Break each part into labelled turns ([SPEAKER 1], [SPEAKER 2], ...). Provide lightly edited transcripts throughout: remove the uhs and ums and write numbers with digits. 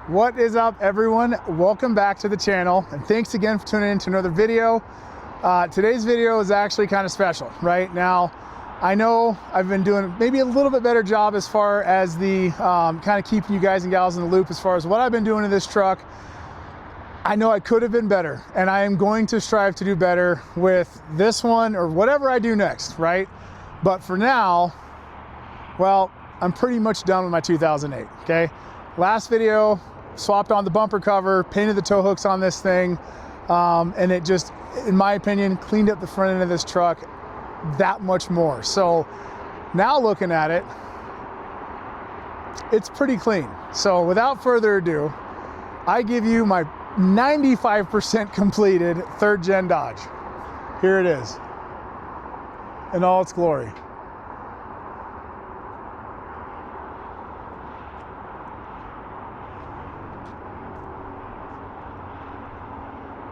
[SPEAKER 1] What is up, everyone? Welcome back to the channel, and thanks again for tuning in to another video. Today's video is actually kind of special. Right now, I know I've been doing maybe a little bit better job as far as the kind of keeping you guys and gals in the loop as far as what I've been doing to this truck. I know I could have been better, and I am going to strive to do better with this one or whatever I do next, right? But for now, well, I'm pretty much done with my 2008, okay? Last video, swapped on the bumper cover, painted the tow hooks on this thing, and it just, in my opinion, cleaned up the front end of this truck that much more. So now looking at it, it's pretty clean. So without further ado, I give you my 95% completed 3rd gen Dodge. Here it is in all its glory.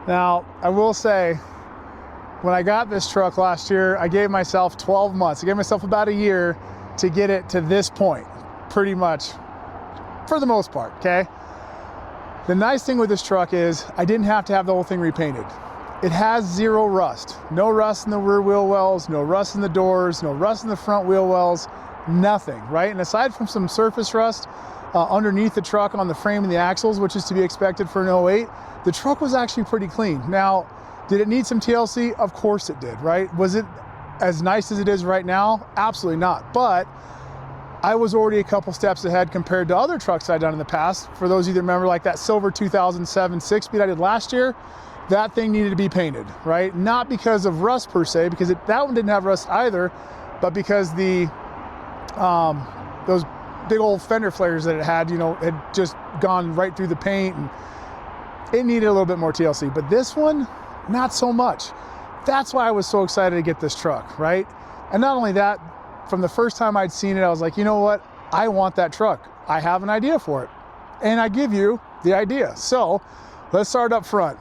[SPEAKER 1] Now, I will say, when I got this truck last year, I gave myself 12 months. I gave myself about a year to get it to this point, pretty much, for the most part, okay? The nice thing with this truck is I didn't have to have the whole thing repainted. It has zero rust. No rust in the rear wheel wells, no rust in the doors, no rust in the front wheel wells, nothing, right? And aside from some surface rust underneath the truck on the frame and the axles, which is to be expected for an 08, the truck was actually pretty clean. Now, did it need some TLC? Of course it did, right? Was it as nice as it is right now? Absolutely not. But I was already a couple steps ahead compared to other trucks I'd done in the past. For those of you that remember, like that silver 2007 6-speed I did last year, that thing needed to be painted, right? Not because of rust per se, because that one didn't have rust either, but because the those big old fender flares that it had, you know, had just gone right through the paint, and it needed a little bit more TLC. But this one, not so much. That's why I was so excited to get this truck, right? And not only that, from the first time I'd seen it, I was like, you know what? I want that truck. I have an idea for it. And I give you the idea. So let's start up front.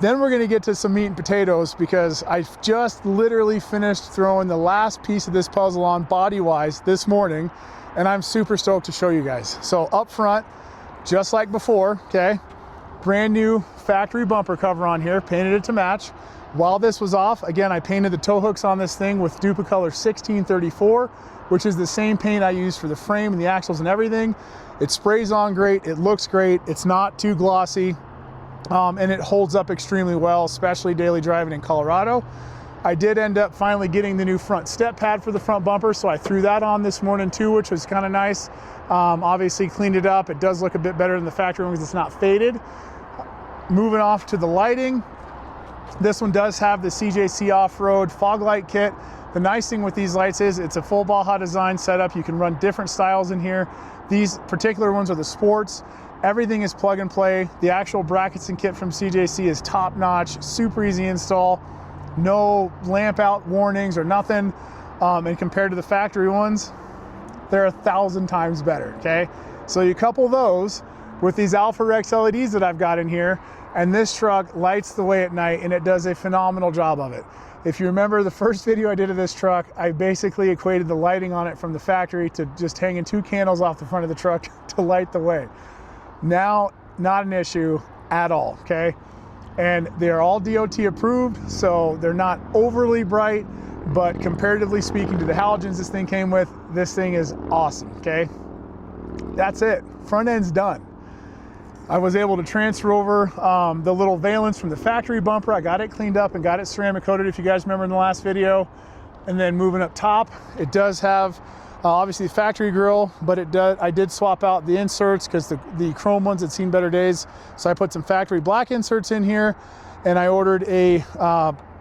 [SPEAKER 1] Then we're gonna get to some meat and potatoes, because I just literally finished throwing the last piece of this puzzle on body-wise this morning, and I'm super stoked to show you guys. So up front, just like before, okay? Brand new factory bumper cover on here, painted it to match. While this was off, again, I painted the tow hooks on this thing with Duplicolor 1634, which is the same paint I use for the frame and the axles and everything. It sprays on great, it looks great, it's not too glossy, and it holds up extremely well, especially daily driving in Colorado. I did end up finally getting the new front step pad for the front bumper, so I threw that on this morning too, which was kind of nice. Obviously cleaned it up. It does look a bit better than the factory one because it's not faded. Moving off to the lighting, this one does have the CJC off-road fog light kit. The nice thing with these lights is it's a full Baja design setup. You can run different styles in here. These particular ones are the sports. Everything is plug and play. The actual brackets and kit from CJC is top notch, super easy install. No lamp out warnings or nothing. And compared to the factory ones, they're 1,000 times better, okay? So you couple those with these Alpha Rex LEDs that I've got in here, and this truck lights the way at night, and it does a phenomenal job of it. If you remember the first video I did of this truck, I basically equated the lighting on it from the factory to just hanging 2 candles off the front of the truck to light the way. Now, not an issue at all, okay? And they're all DOT approved, so they're not overly bright, but comparatively speaking to the halogens this thing came with, this thing is awesome, okay? That's it, front end's done. I was able to transfer over the little valence from the factory bumper. I got it cleaned up and got it ceramic coated, if you guys remember in the last video. And then moving up top, it does have obviously the factory grille, but I did swap out the inserts because the chrome ones had seen better days. So I put some factory black inserts in here, and I ordered a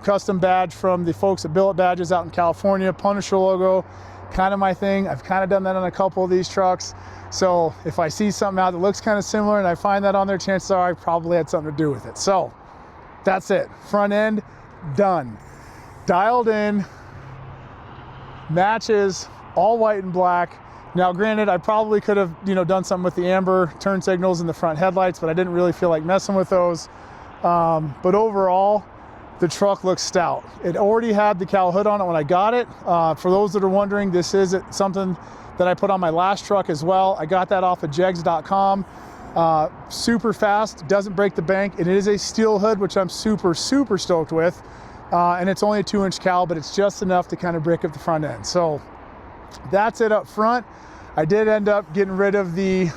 [SPEAKER 1] custom badge from the folks at Billet Badges out in California. Punisher logo, kind of my thing. I've kind of done that on a couple of these trucks. So if I see something out that looks kind of similar and I find that on there, chances are I probably had something to do with it. So that's it. Front end, done. Dialed in, matches, all white and black. Now granted, I probably could have, you know, done something with the amber turn signals in the front headlights, but I didn't really feel like messing with those. But overall, the truck looks stout. It already had the cowl hood on it when I got it. For those that are wondering, this is something that I put on my last truck as well. I got that off of jegs.com. Super fast, doesn't break the bank, and it is a steel hood, which I'm super stoked with. And it's only a 2-inch cowl, but it's just enough to kind of break up the front end. So that's it up front. I did end up getting rid of the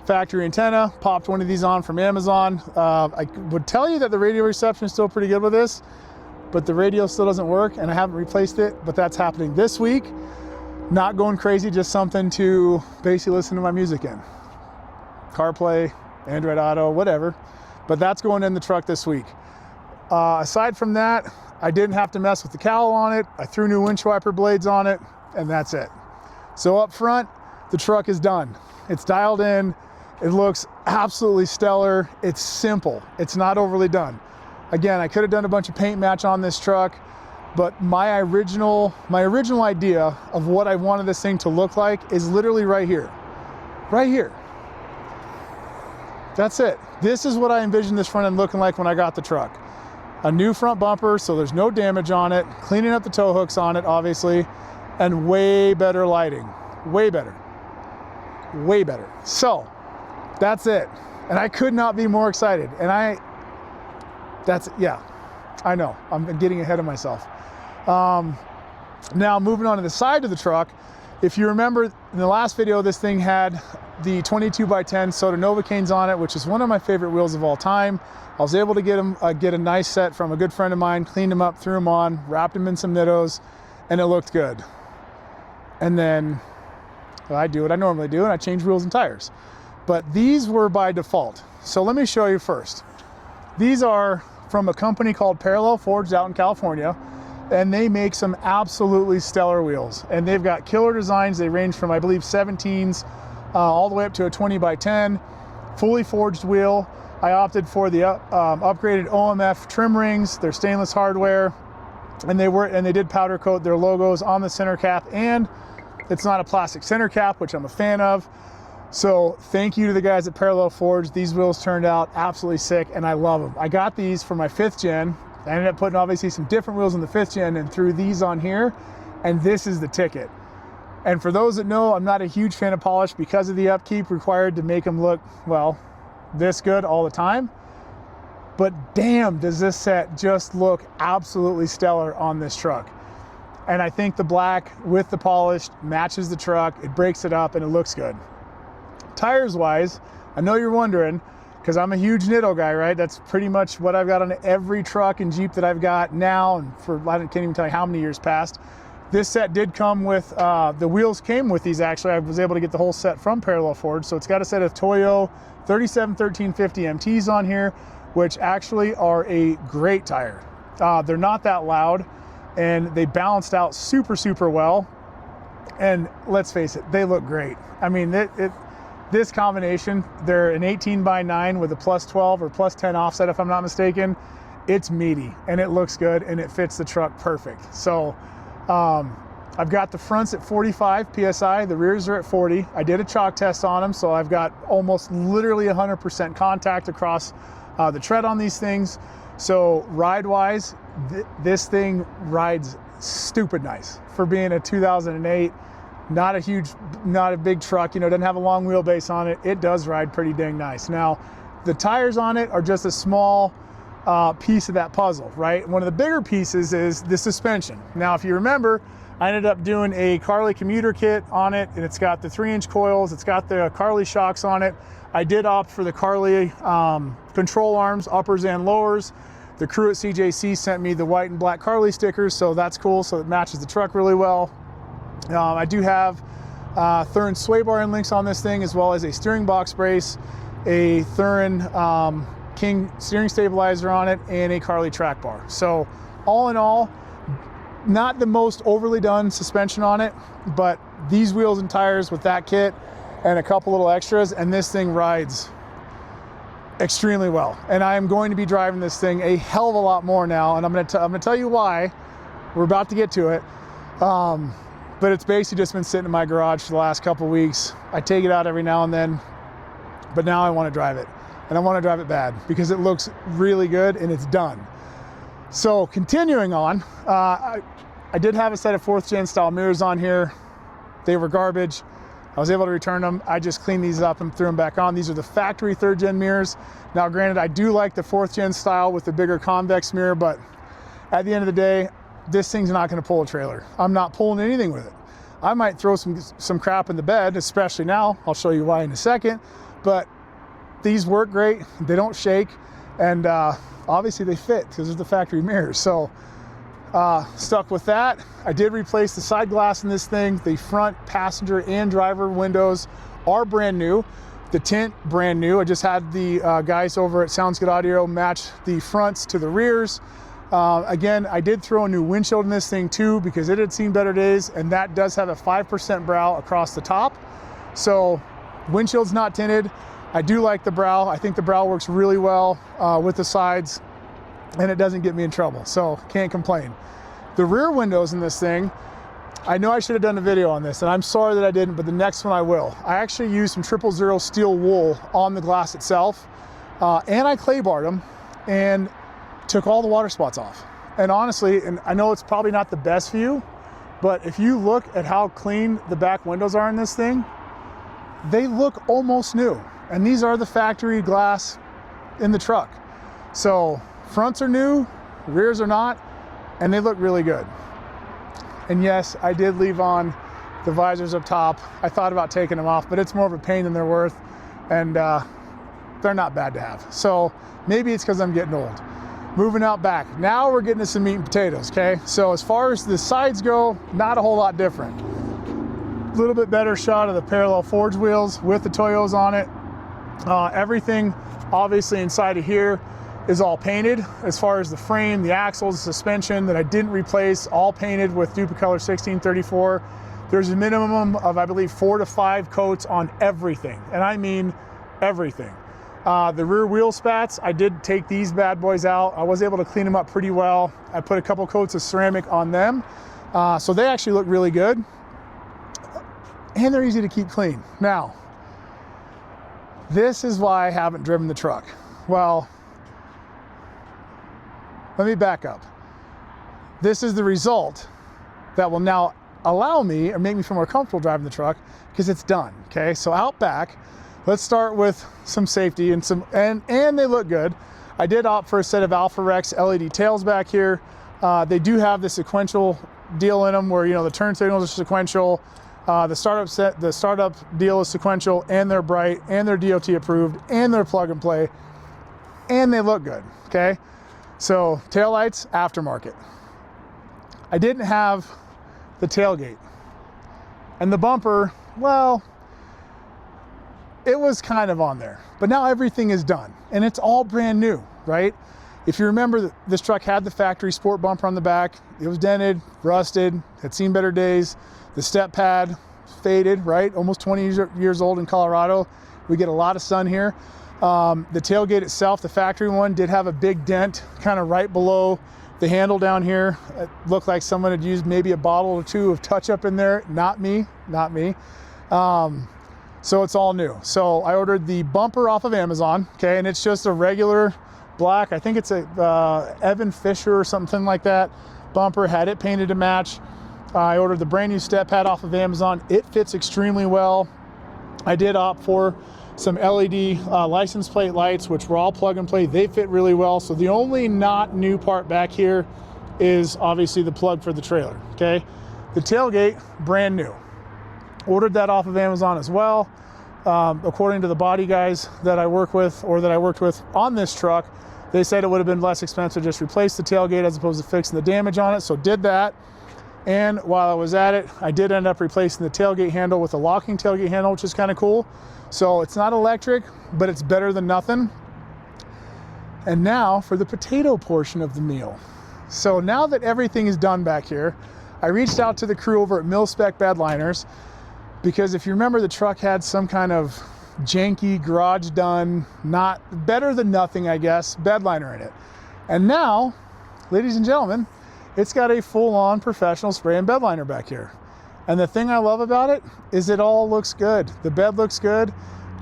[SPEAKER 1] factory antenna, popped one of these on from Amazon. I would tell you that the radio reception is still pretty good with this, but the radio still doesn't work, and I haven't replaced it, but that's happening this week. Not going crazy, just something to basically listen to my music in. CarPlay, Android Auto, whatever. But that's going in the truck this week. Aside from that, I didn't have to mess with the cowl on it. I threw new windshield wiper blades on it, and that's it. So up front, the truck is done. It's dialed in. It looks absolutely stellar. It's simple. It's not overly done. Again, I could have done a bunch of paint match on this truck, but my original idea of what I wanted this thing to look like is literally right here. Right here. That's it. This is what I envisioned this front end looking like when I got the truck. A new front bumper, so there's no damage on it, cleaning up the tow hooks on it, obviously, and way better lighting. Way better. Way better. So, that's it. And I could not be more excited. And yeah, I know, I'm getting ahead of myself. Now moving on to the side of the truck, if you remember in the last video, this thing had the 22x10 Soda Novocaines on it, which is one of my favorite wheels of all time. I was able to get a nice set from a good friend of mine, cleaned them up, threw them on, wrapped them in some Nittos, and it looked good. And then I do what I normally do, and I change wheels and tires. But these were by default. So let me show you first. These are from a company called Parallel Forged out in California, and they make some absolutely stellar wheels. And they've got killer designs. They range from, I believe, 17s all the way up to a 20x10, fully forged wheel. I opted for the upgraded OMF trim rings. They're stainless hardware, and they did powder coat their logos on the center cap, and it's not a plastic center cap, which I'm a fan of. So thank you to the guys at Parallel Forged. These wheels turned out absolutely sick, and I love them. I got these for my 5th gen. I ended up putting obviously some different wheels in the 5th gen and threw these on here, and this is the ticket. And for those that know, I'm not a huge fan of polish because of the upkeep required to make them look, well, this good all the time. But damn, does this set just look absolutely stellar on this truck. And I think the black with the polished matches the truck, it breaks it up, and it looks good. Tires wise, I know you're wondering, because I'm a huge Nitto guy, right? That's pretty much what I've got on every truck and Jeep that I've got now, and for I can't even tell you how many years past. This set did come with, the wheels came with these actually. I was able to get the whole set from Parallel Forged. So it's got a set of Toyo 371350 MTs on here, which actually are a great tire. They're not that loud, and they balanced out super well. And let's face it, they look great. I mean, this combination, they're an 18x9 with a +12 or +10 offset, if I'm not mistaken. It's meaty, and it looks good, and it fits the truck perfect. So I've got the fronts at 45 PSI, the rears are at 40. I did a chalk test on them, so I've got almost literally 100% contact across the tread on these things. So ride-wise, this thing rides stupid nice for being a 2008. Not a big truck, you know, doesn't have a long wheelbase on it. It does ride pretty dang nice. Now, the tires on it are just a small piece of that puzzle, right? One of the bigger pieces is the suspension. Now, if you remember, I ended up doing a Carli commuter kit on it, and it's got the 3-inch coils. It's got the Carli shocks on it. I did opt for the Carli control arms, uppers and lowers. The crew at CJC sent me the white and black Carli stickers, so that's cool. So it matches the truck really well. I do have Thurin sway bar end links on this thing, as well as a steering box brace, a Thurin King steering stabilizer on it, and a Carli track bar. So all in all, not the most overly done suspension on it, but these wheels and tires with that kit and a couple little extras, and this thing rides extremely well. And I am going to be driving this thing a hell of a lot more now, and I'm gonna tell you why. We're about to get to it. But it's basically just been sitting in my garage for the last couple weeks. I take it out every now and then, but now I want to drive it. And I want to drive it bad because it looks really good and it's done. So continuing on, I did have a set of 4th gen style mirrors on here. They were garbage. I was able to return them. I just cleaned these up and threw them back on. These are the factory 3rd gen mirrors. Now granted, I do like the 4th gen style with the bigger convex mirror, but at the end of the day, this thing's not gonna pull a trailer. I'm not pulling anything with it. I might throw some crap in the bed, especially now. I'll show you why in a second, but these work great. They don't shake, and obviously they fit because they're the factory mirrors. So stuck with that. I did replace the side glass in this thing. The front passenger and driver windows are brand new. The tint, brand new. I just had the guys over at Sounds Good Audio match the fronts to the rears. Again, I did throw a new windshield in this thing too because it had seen better days, and that does have a 5% brow across the top. So windshield's not tinted. I do like the brow. I think the brow works really well with the sides, and it doesn't get me in trouble, so can't complain. The rear windows in this thing, I know I should have done a video on this, and I'm sorry that I didn't, but the next one I will. I actually used some 000 steel wool on the glass itself, and I clay barred them and took all the water spots off. And honestly, and I know it's probably not the best view, but if you look at how clean the back windows are in this thing, they look almost new. And these are the factory glass in the truck. So fronts are new, rears are not, and they look really good. And yes, I did leave on the visors up top. I thought about taking them off, but it's more of a pain than they're worth, and they're not bad to have. So maybe it's because I'm getting old. Moving out back, now we're getting to some meat and potatoes, okay? So as far as the sides go, not a whole lot different. A little bit better shot of the parallel forged wheels with the Toyos on it. Everything obviously inside of here is all painted. As far as the frame, the axles, the suspension that I didn't replace, all painted with Duplicolor 1634. There's a minimum of, I believe, 4 to 5 coats on everything, and I mean everything. The rear wheel spats, I did take these bad boys out. I was able to clean them up pretty well. I put a couple coats of ceramic on them, so they actually look really good, and they're easy to keep clean. Now, this is why I haven't driven the truck. Well, let me back up. This is the result that will now allow me or make me feel more comfortable driving the truck because it's done, okay? So out back, let's start with some safety and they look good. I did opt for a set of Alpha Rex LED tails back here. They do have the sequential deal in them where, you know, the turn signals are sequential. The startup deal is sequential, and they're bright, and they're DOT approved, and they're plug and play, and they look good, okay? So taillights, aftermarket. I didn't have the tailgate. And the bumper, well, it was kind of on there, but now everything is done, and it's all brand new, right? If you remember, this truck had the factory sport bumper on the back. It was dented, rusted, had seen better days. The step pad faded, right? Almost 20 years old in Colorado. We get a lot of sun here. The tailgate itself, the factory one, did have a big dent kind of right below the handle down here. It looked like someone had used maybe a bottle or two of touch-up in there. Not me, not me. So it's all new. So I ordered the bumper off of Amazon, okay? And it's just a regular black, I think it's a Evan Fisher or something like that bumper, had it painted to match. I ordered the brand new step pad off of Amazon. It fits extremely well. I did opt for some LED license plate lights, which were all plug and play. They fit really well. So the only not new part back here is obviously the plug for the trailer, okay? The tailgate, brand new. Ordered that off of Amazon as well. According to the body guys that I work with, or that I worked with on this truck, they said it would have been less expensive to just replace the tailgate as opposed to fixing the damage on it, so did that. And while I was at it, I did end up replacing the tailgate handle with a locking tailgate handle, which is kind of cool. So it's not electric, but it's better than nothing. And now for the potato portion of the meal. So now that everything is done back here, I reached out to the crew over at Mil-Spec Bedliners, because if you remember, the truck had some kind of janky garage done, not better than nothing, I guess, bedliner in it. And now, ladies and gentlemen, it's got a full-on professional spray and bedliner back here. And the thing I love about it is it all looks good. The bed looks good.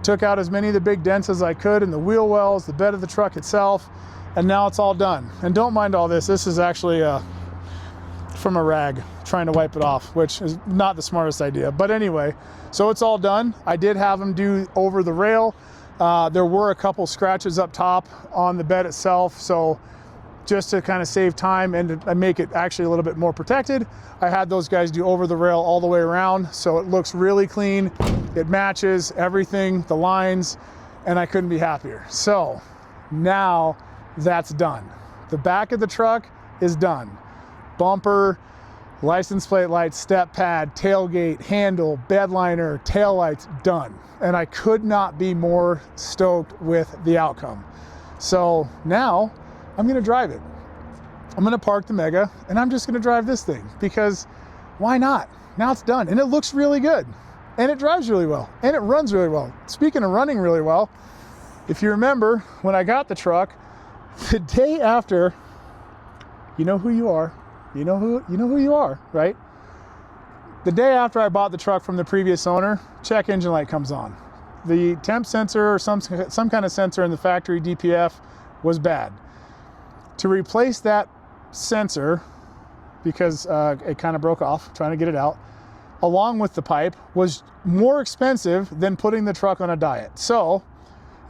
[SPEAKER 1] Took out as many of the big dents as I could in the wheel wells, the bed of the truck itself, and now it's all done. And don't mind all this. This is actually from a rag trying to wipe it off, which is not the smartest idea. But anyway, so it's all done. I did have them do over the rail. There were a couple scratches up top on the bed itself, so just to kind of save time and to make it actually a little bit more protected, I had those guys do over the rail all the way around, so it looks really clean. It matches everything, the lines, and I couldn't be happier. So now that's done. The back of the truck is done. Bumper, license plate lights, step pad, tailgate, handle, bed liner, tail lights, done. And I could not be more stoked with the outcome. So now I'm gonna drive it. I'm gonna park the Mega and I'm just gonna drive this thing, because why not? Now it's done and it looks really good and it drives really well and it runs really well. Speaking of running really well, if you remember when I got the truck, the day after, you know who you are, you know who you are, right? The day after I bought the truck from the previous owner, check engine light comes on. The temp sensor or some kind of sensor in the factory DPF was bad. To replace that sensor, because it kind of broke off trying to get it out, along with the pipe, was more expensive than putting the truck on a diet. So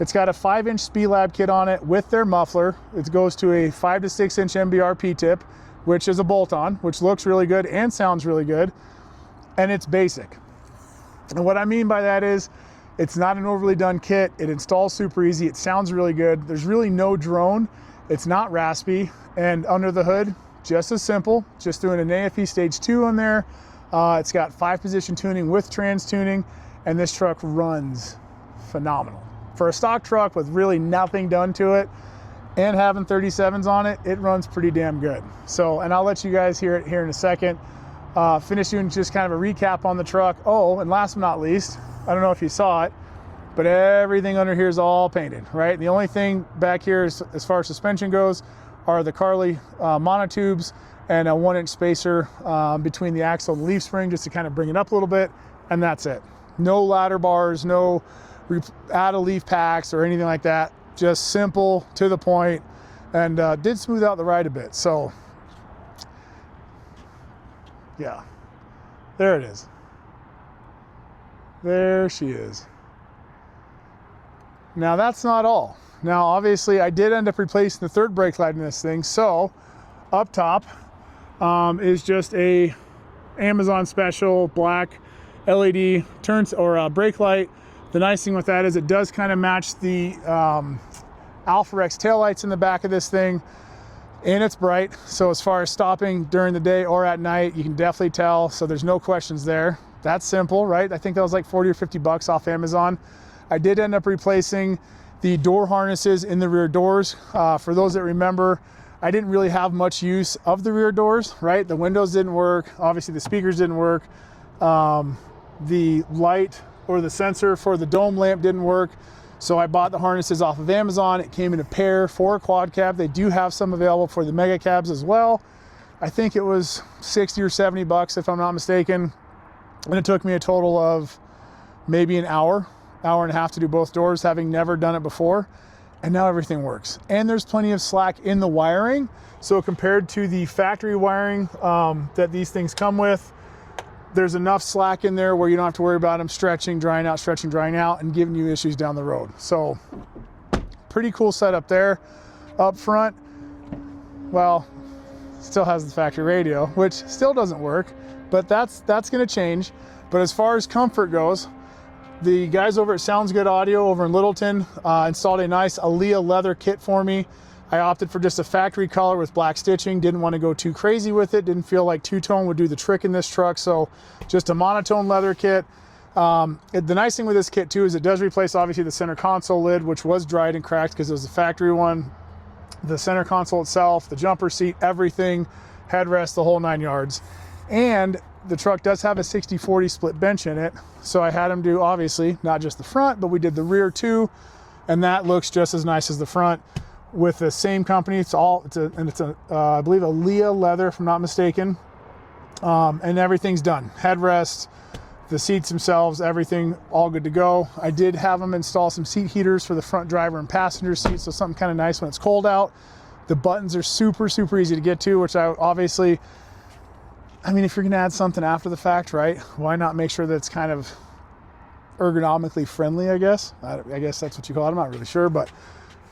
[SPEAKER 1] it's got a 5-inch Speedlab kit on it with their muffler. It goes to a 5 to 6 inch MBR P-tip, which is a bolt-on, which looks really good and sounds really good. And it's basic. And what I mean by that is it's not an overly done kit. It installs super easy. It sounds really good. There's really no drone. It's not raspy. And under the hood, just as simple, just doing an AFE stage 2 on there. It's got 5-position tuning with trans tuning, and this truck runs phenomenal. For a stock truck with really nothing done to it and having 37s on it, it runs pretty damn good. So, and I'll let you guys hear it here in a second. Finish doing just kind of a recap on the truck. Oh, and last but not least, I don't know if you saw it, but everything under here is all painted, right? The only thing back here is, as far as suspension goes, are the Carli monotubes and a 1-inch spacer between the axle and the leaf spring, just to kind of bring it up a little bit, and that's it. No ladder bars, no add a leaf packs or anything like that. Just simple, to the point, and did smooth out the ride a bit. So yeah, there it is. There she is. Now that's not all. Now obviously I did end up replacing the third brake light in this thing. So up top is just a Amazon special black LED turns or brake light. The nice thing with that is it does kind of match the Alpharex taillights in the back of this thing. And it's bright, so as far as stopping during the day or at night, you can definitely tell, so there's no questions there. That's simple, right? I think that was like 40 or 50 bucks off Amazon. I did end up replacing the door harnesses in the rear doors. For those that remember, I didn't really have much use of the rear doors, right? The windows didn't work, obviously the speakers didn't work. The light or the sensor for the dome lamp didn't work. So I bought the harnesses off of Amazon. It came in a pair for a quad cab. They do have some available for the mega cabs as well. I think it was 60 or 70 bucks if I'm not mistaken. And it took me a total of maybe an hour and a half to do both doors, having never done it before. And now everything works. And there's plenty of slack in the wiring. So compared to the factory wiring that these things come with, there's enough slack in there where you don't have to worry about them stretching, drying out, and giving you issues down the road. So pretty cool setup there. Up front, well, still has the factory radio, which still doesn't work, but that's gonna change. But as far as comfort goes, the guys over at Sounds Good Audio over in Littleton installed a nice Aaliyah leather kit for me. I opted for just a factory color with black stitching. Didn't want to go too crazy with it. Didn't feel like two-tone would do the trick in this truck. So just a monotone leather kit. The nice thing with this kit too is it does replace obviously the center console lid, which was dried and cracked because it was the factory one. The center console itself, the jumper seat, everything, headrest, the whole 9 yards. And the truck does have a 60/40 split bench in it. So I had them do obviously not just the front, but we did the rear too. And that looks just as nice as the front. With the same company, it's a I believe Aaliyah leather, if I'm not mistaken, and everything's done. Headrest, the seats themselves, everything all good to go. I did have them install some seat heaters for the front driver and passenger seats, so something kind of nice when it's cold out. The buttons are super easy to get to, which I obviously I mean, if you're gonna add something after the fact, right, why not make sure that it's kind of ergonomically friendly, I guess. I guess that's what you call it. I'm not really sure, but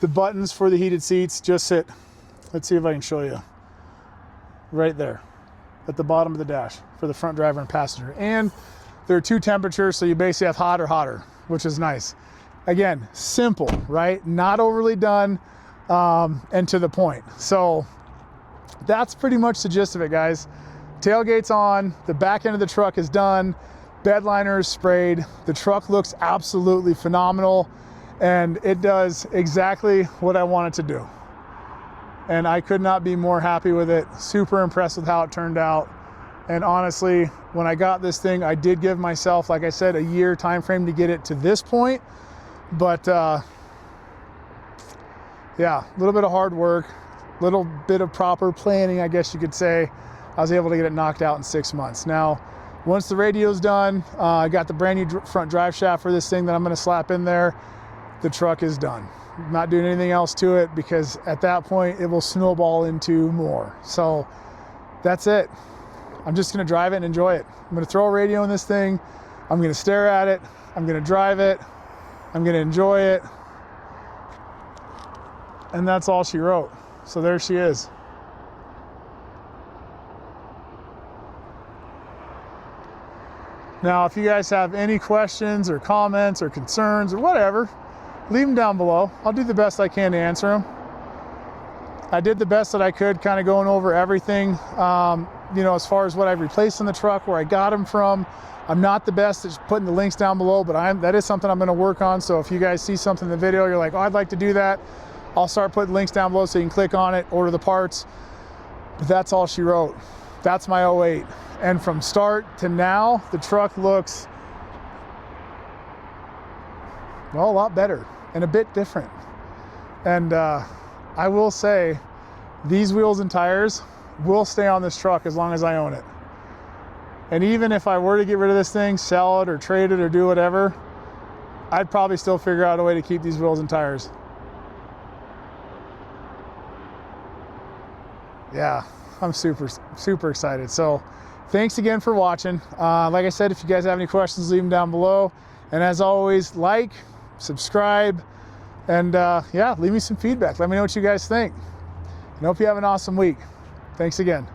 [SPEAKER 1] the buttons for the heated seats just sit, let's see if I can show you, right there at the bottom of the dash for the front driver and passenger. And there are 2 temperatures, so you basically have hot or hotter, which is nice. Again, simple, right? Not overly done, and to the point. So that's pretty much the gist of it, guys. Tailgate's on, the back end of the truck is done, bed liner is sprayed, the truck looks absolutely phenomenal, and it does exactly what I want it to do. And I could not be more happy with it. Super impressed with how it turned out. And honestly, when I got this thing, I did give myself, like I said, a year time frame to get it to this point. But yeah, a little bit of hard work, a little bit of proper planning, I guess you could say. I was able to get it knocked out in 6 months. Now, once the radio's done, I got the brand new front drive shaft for this thing that I'm gonna slap in there. The truck is done. I'm not doing anything else to it, because at that point it will snowball into more. So that's it. I'm just gonna drive it and enjoy it. I'm gonna throw a radio in this thing. I'm gonna stare at it. I'm gonna drive it. I'm gonna enjoy it. And that's all she wrote. So there she is. Now, if you guys have any questions or comments or concerns or whatever, leave them down below. I'll do the best I can to answer them. I did the best that I could, kind of going over everything, you know, as far as what I've replaced in the truck, where I got them from. I'm not the best at putting the links down below, but that is something I'm gonna work on. So if you guys see something in the video, you're like, oh, I'd like to do that, I'll start putting links down below so you can click on it, order the parts. But that's all she wrote. That's my 08. And from start to now, the truck looks, well, a lot better and a bit different. And I will say, these wheels and tires will stay on this truck as long as I own it. And even if I were to get rid of this thing, sell it or trade it or do whatever, I'd probably still figure out a way to keep these wheels and tires. Yeah, I'm super excited. So thanks again for watching. Like I said, if you guys have any questions, leave them down below. And as always, like, subscribe, and yeah, leave me some feedback. Let me know what you guys think. And hope you have an awesome week. Thanks again.